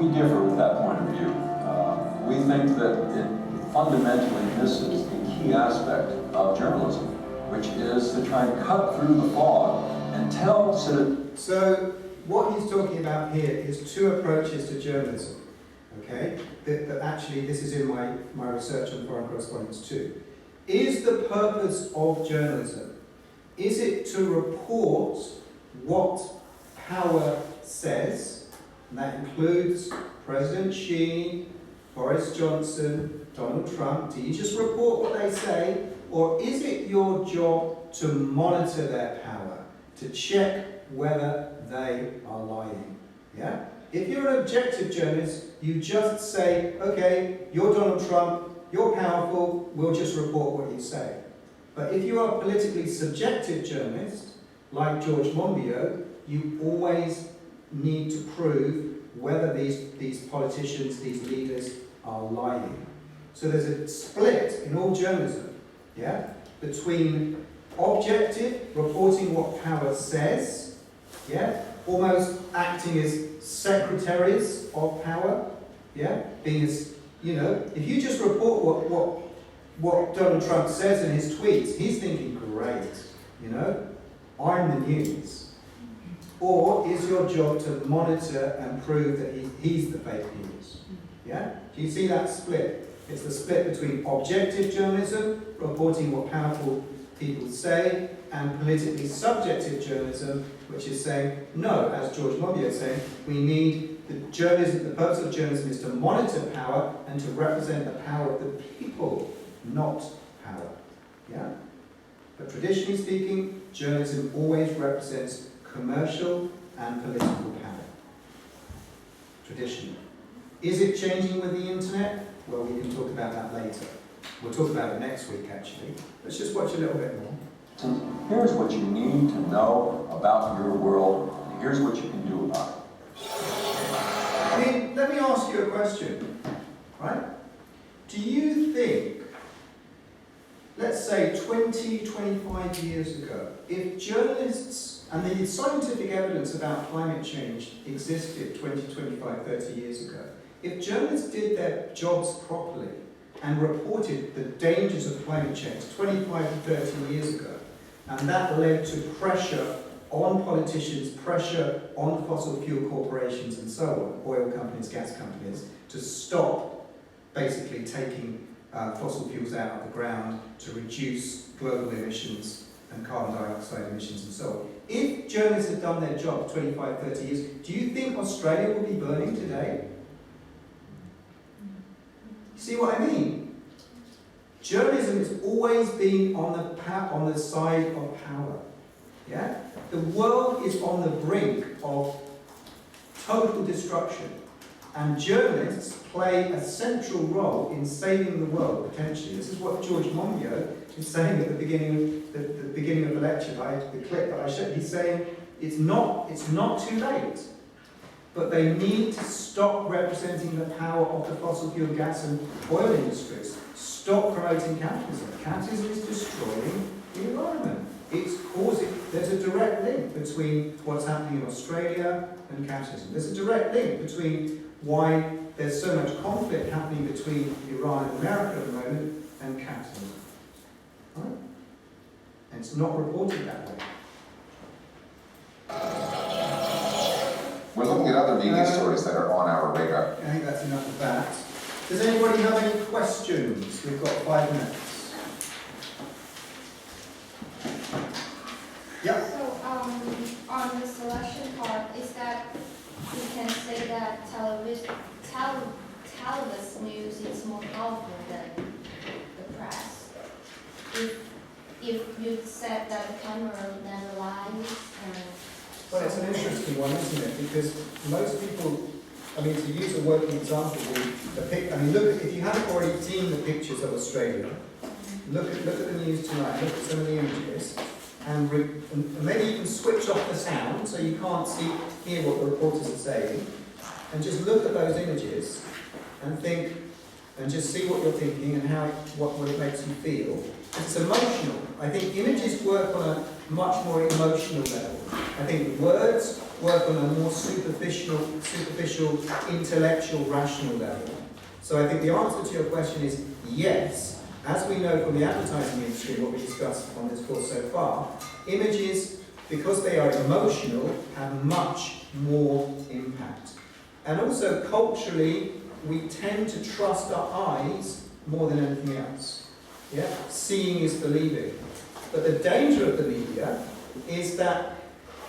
We differ with that point of view. We think that it fundamentally misses a key aspect of journalism, which is to try and cut through the fog and tell citizens. So what he's talking about here is two approaches to journalism, okay? That actually, this is in my research on foreign correspondence too. Is the purpose of journalism, is it to report what power says, and that includes President Xi, Boris Johnson, Donald Trump? Do you just report what they say, or is it your job to monitor their power, to check whether they are lying? Yeah? If you're an objective journalist, you just say, okay, you're Donald Trump, you're powerful, we'll just report what you say. But if you are a politically subjective journalist, like George Monbiot, you always need to prove whether these politicians, these leaders, are lying. So there's a split in all journalism, yeah, between objective, reporting what power says, yeah, almost acting as secretaries of power, yeah, being as, you know, if you just report what Donald Trump says in his tweets, he's thinking, great, you know, I'm the news. Or is your job to monitor and prove that he's the fake news? Yeah? Do you see that split? It's the split between objective journalism, reporting what powerful people say, and politically subjective journalism, which is saying, no, as George Monbiot is saying, we need the purpose of journalism is to monitor power and to represent the power of the people, not power. Yeah? But traditionally speaking, journalism always represents commercial and political power. Traditionally. Is it changing with the internet? Well, we can talk about that later. We'll talk about it next week, actually. Let's just watch a little bit more. Here's what you need to know about your world, and here's what you can do about it. I mean, let me ask you a question, right? Do you think, let's say 20, 25 years ago, if journalists, and the scientific evidence about climate change existed 20, 25, 30 years ago, if journalists did their jobs properly and reported the dangers of climate change 25 to 30 years ago, and that led to pressure on politicians, pressure on fossil fuel corporations and so on, oil companies, gas companies, to stop basically taking fossil fuels out of the ground to reduce global emissions and carbon dioxide emissions and so on. If journalists had done their job 25, 30 years, do you think Australia would be burning today? See what I mean? Journalism has always been on the side of power. Yeah? The world is on the brink of total destruction, and journalists play a central role in saving the world, potentially. This is what George Monbiot is saying at the beginning of the lecture, the clip that I showed. He's saying it's not too late, but they need to stop representing the power of the fossil fuel, gas and oil industries. Stop promoting capitalism. Capitalism is destroying the environment. There's a direct link between what's happening in Australia and capitalism. There's a direct link between why there's so much conflict happening between Iran and America at the moment and capitalism. Right? And it's not reported that way. We're looking at other media stories that are on our radar. I think that's enough of that. Does anybody have any questions? We've got 5 minutes. Yeah. So, on the selection part, is that we can say that television news is more powerful than the press? If you said that the camera never lies, Well, it's an interesting one, isn't it? Because most people, I mean, to use a working example, if you haven't already seen the pictures of Australia, look at the news tonight, look at some of the images, and maybe you can switch off the sound so you can't hear what the reporters are saying, and just look at those images and think, and just see what you're thinking and what it makes you feel. It's emotional. I think images work on a much more emotional level. I think words work on a more superficial, intellectual, rational level. So I think the answer to your question is yes. As we know from the advertising industry, what we discussed on this course so far, images, because they are emotional, have much more impact. And also culturally, we tend to trust our eyes more than anything else. Yeah? Seeing is believing. But the danger of the media is that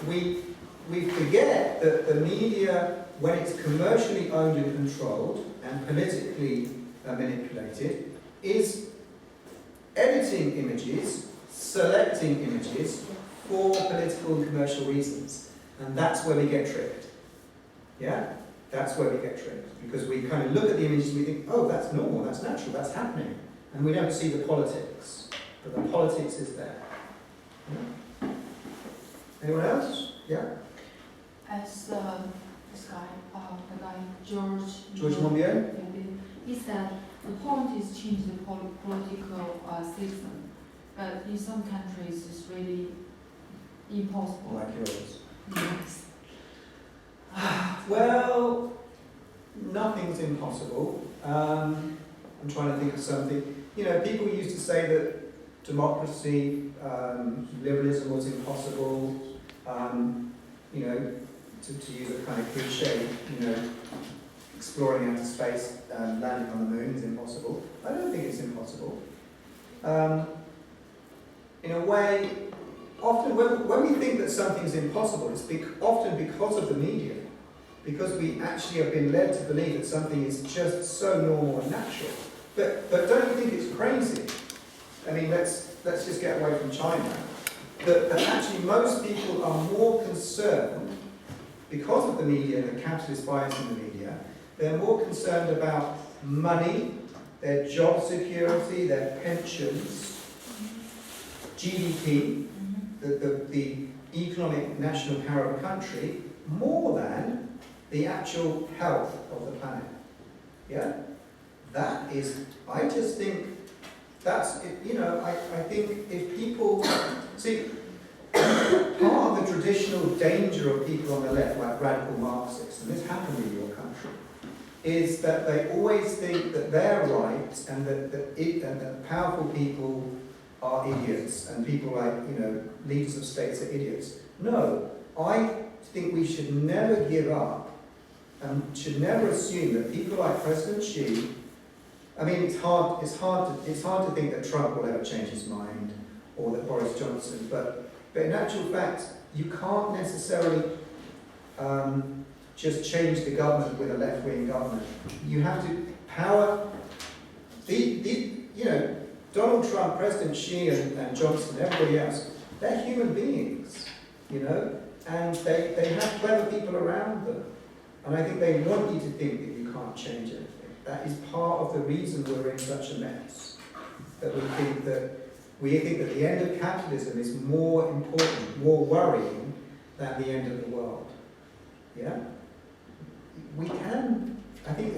we forget that the media, when it's commercially owned and controlled and politically manipulated, is editing images, selecting images for political and commercial reasons. And that's where we get tricked. Yeah? That's where we get tricked. Because we kind of look at the images and we think, oh, that's normal, that's natural, that's happening. And we don't see the politics. But the politics is there. Yeah? Anyone else? Yeah? As this guy, the guy George Monbiot? He said the point is change the political system, but in some countries it's really impossible. Like yours. Yes. Well, nothing's impossible. I'm trying to think of something. You know, people used to say that democracy, liberalism was impossible. You know, to use a kind of cliche, you know, exploring outer space, landing on the moon is impossible. I don't think it's impossible. In a way, often when we think that something's impossible, it's often because of the media. Because we actually have been led to believe that something is just so normal and natural. But don't you think it's crazy? I mean, let's just get away from China. That actually most people are more concerned, because of the media, the capitalist bias in the media, they're more concerned about money, their job security, their pensions, GDP, the economic national power of a country, more than the actual health of the planet. Yeah? That is, I just think, that's, you know, I think if people, see, part of the traditional danger of people on the left, like radical Marxists, and this happened in your country, is that they always think that they're right and that powerful people are idiots and people like, you know, leaders of states are idiots. No, I think we should never give up and should never assume that people like President Xi, I mean, it's hard to think that Trump will ever change his mind or that Boris Johnson, but in actual fact, you can't necessarily just change the government with a left-wing government. You have to power you know, Donald Trump, President Xi and Johnson, everybody else, they're human beings, you know, and they have clever people around them. And I think they want you to think that you can't change anything. That is part of the reason we're in such a mess. That we think that the end of capitalism is more important, more worrying than the end of the world. Yeah? We can, I think,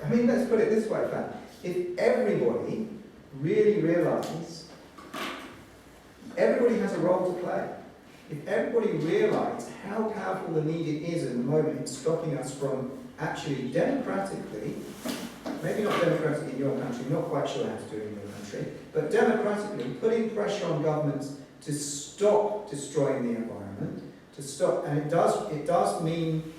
I mean, let's put it this way, Pat. If everybody really realised, everybody has a role to play. If everybody realised how powerful the media is at the moment in stopping us from actually democratically, maybe not democratically in your country, not quite sure how to do it in your country, but democratically putting pressure on governments to stop destroying the environment, to stop, and it does mean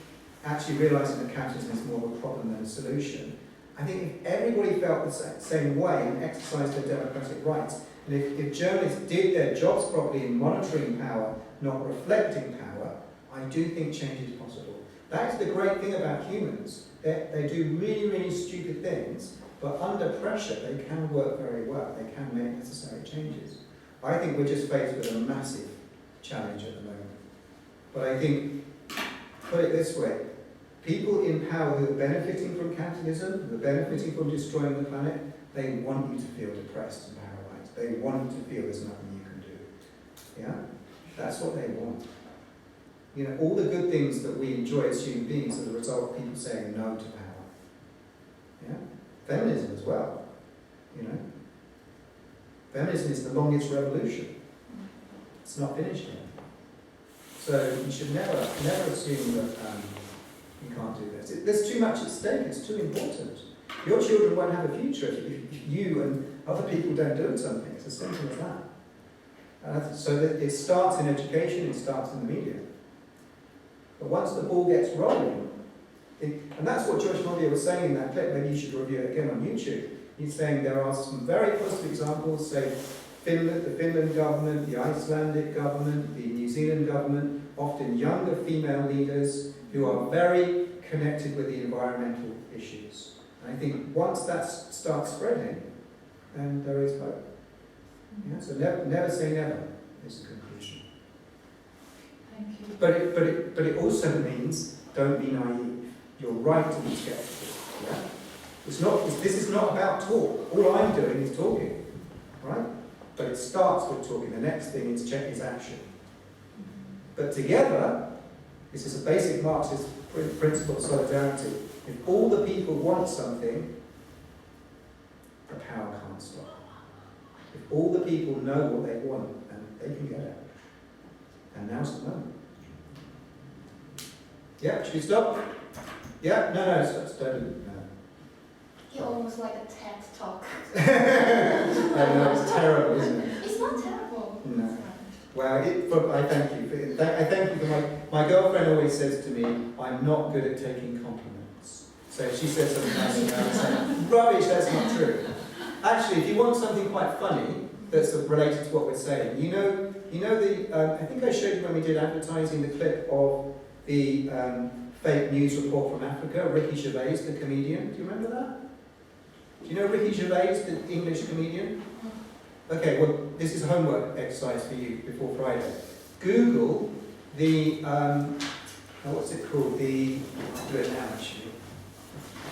actually realising that capitalism is more of a problem than a solution. I think if everybody felt the same way and exercised their democratic rights, and if journalists did their jobs properly in monitoring power, not reflecting power, I do think change is possible. That's the great thing about humans. They do really, really stupid things, but under pressure they can work very well. They can make necessary changes. I think we're just faced with a massive challenge at the moment. But I think, put it this way, people in power who are benefiting from capitalism, who are benefiting from destroying the planet, they want you to feel depressed and paralysed. They want you to feel there's nothing you can do. Yeah? That's what they want. You know, all the good things that we enjoy as human beings are the result of people saying no to power. Yeah? Feminism as well. You know? Feminism is the longest revolution. It's not finished yet. So you should never assume that you can't do this. There's too much at stake, it's too important. Your children won't have a future if you and other people don't do something. It's as simple as that. So that it starts in education, it starts in the media. But once the ball gets rolling, and that's what Joyce Monbiot was saying in that clip, maybe you should review it again on YouTube. He's saying there are some very positive examples, say Finland, the Finland government, the Icelandic government, the New Zealand government, often younger female leaders who are very connected with the environmental issues. And I think once that starts spreading, then there is hope. Yeah, so never say never is the conclusion. Thank you. But it also means don't be naive. You're right to be skeptical. Yeah? This is not about talk. All I'm doing is talking, right? But it starts with talking. The next thing is check his action. But together, this is a basic Marxist principle of solidarity. If all the people want something, the power can't stop. If all the people know what they want, and they can get it. And now's the moment. Yeah, should we stop? Yeah? No, don't. It's almost like a TED talk. I know, it's terrible, isn't it? It's not terrible. No. Well, I thank you. I thank you for my girlfriend always says to me, I'm not good at taking compliments. So if she says something nice about me, saying, rubbish, that's not true. Actually, if you want something quite funny that's related to what we're saying, you know the, I think I showed you when we did advertising the clip of the fake news report from Africa, Ricky Gervais, the comedian. Do you remember that? Do you know Ricky Gervais, the English comedian? Okay, well, this is a homework exercise for you before Friday. Google the, what's it called? I'll do it now actually.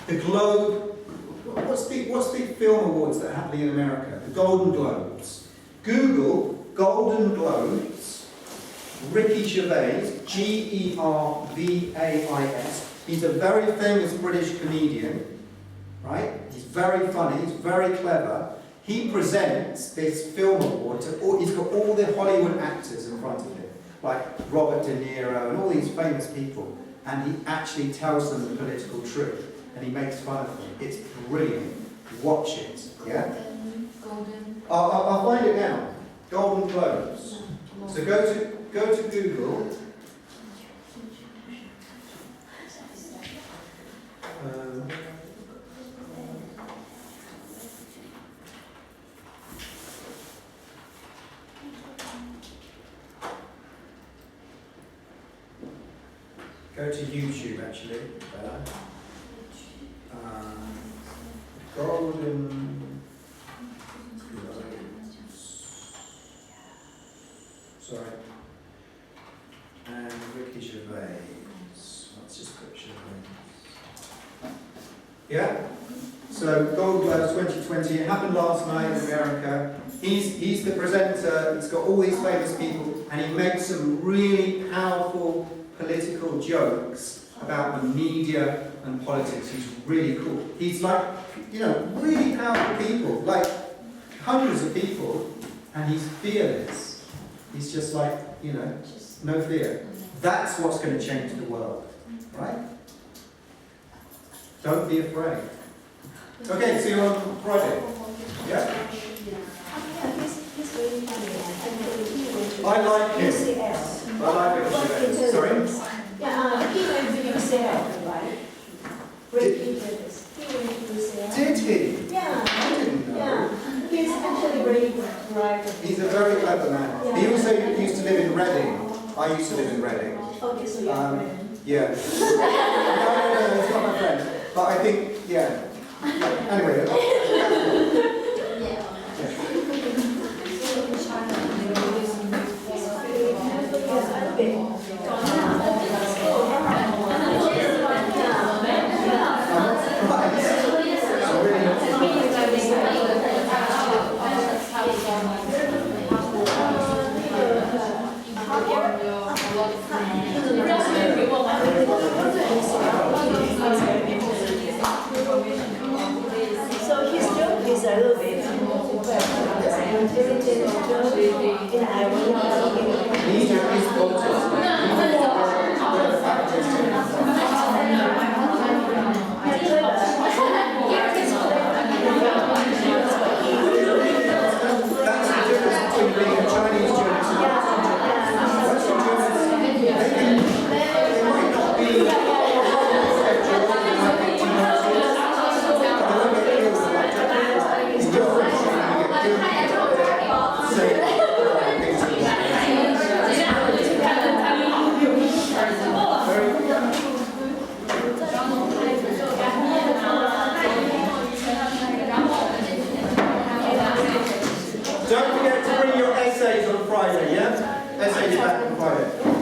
The Globe, what's the film awards that are happening in America? The Golden Globes. Google Golden Globes, Ricky Gervais, Gervais. He's a very famous British comedian, right? He's very funny, he's very clever. He presents this film award to he's got all the Hollywood actors in front of him, like Robert De Niro and all these famous people, and he actually tells them the political truth, and he makes fun of them. It's brilliant. Watch it, yeah? Golden. I'll find it now. Golden Globes. So go to Google. Go to YouTube actually. Golden Globes. Sorry. And Ricky Gervais. Let's just put Gervais. Yeah? So Golden Globes 2020, it happened last night in America. He's the presenter, he's got all these famous people, and he makes some really powerful political jokes about the media and politics. He's really cool. He's like, really powerful people, like hundreds of people, and he's fearless. He's just like, no fear. That's what's going to change the world, right? Don't be afraid. Okay, see you on Friday. Yeah? I like him. I like him. Sorry? Yeah, he went to UCL, right? Did he? Yeah. I didn't know. Yeah, he's actually very bright. He's a very clever man. Yeah. He also used to live in Reading. I used to live in Reading. Okay, so you're a friend. Yeah. No, he's not my friend. But I think, yeah. Anyway. So his joke is a little bit in Ireland. He's say back and quiet.